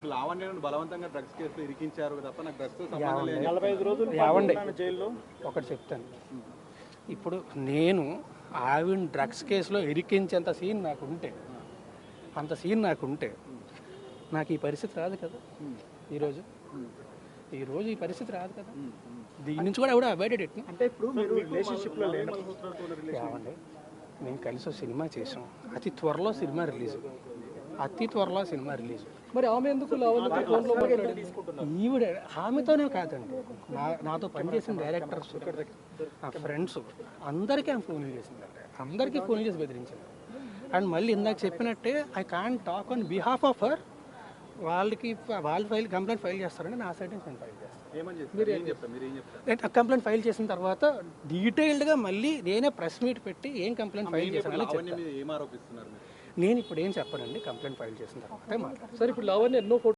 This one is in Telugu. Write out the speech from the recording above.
లావణ్యను బలవంతంగా డ్రగ్స్ కేసులో ఇరికించారు తప్ప నాకు డ్రగ్స్ సంబంధం లేదు. 45 రోజులు జైల్లో ఒకటి చెప్తాను. ఇప్పుడు నేను ఆవిడ డ్రగ్స్ కేసులో ఇరికించేంత సీన్ నాకుంటే నాకు ఈ పరిస్థితి రాదు కదా. ఈరోజు ఈ పరిస్థితి రాదు కదా. దీని నుంచి కూడా అవాయిడెడ్ ఎట్ అంటే ఇప్పుడు మీరు రిలేషన్షిప్లో లేని ఏమండి, మేము కలిసి సినిమా చేసాం. అతి త్వరలో సినిమా రిలీజ్. మరి ఆమె ఎందుకు ఈవిడ ఆమెతోనే కాదండి, నాతో పనిచేసిన డైరెక్టర్స్, నా ఫ్రెండ్స్ అందరికీ ఆమె ఫోన్లు చేసిందండి. అందరికీ ఫోన్ చేసి బెదిరించింది. అండ్ మళ్ళీ ఇందాక చెప్పినట్టే I can't talk on behalf of her. వాళ్ళు కంప్లైంట్ ఫైల్ చేస్తారండి, నా సైడ్ నుంచి నేను ఫైల్ చేస్తాను. కంప్లైంట్ ఫైల్ చేసిన తర్వాత డీటెయిల్డ్గా మళ్ళీ నేనే ప్రెస్ మీట్ పెట్టి ఏం కంప్లైంట్ ఫైల్ చేశానని చెప్తాను. నేను ఇప్పుడు ఏం చెప్పనండి, కంప్లైంట్ ఫైల్ చేసిన తర్వాత మాట్లాడతాను. సార్ ఇప్పుడు లావణ్య ఎన్నో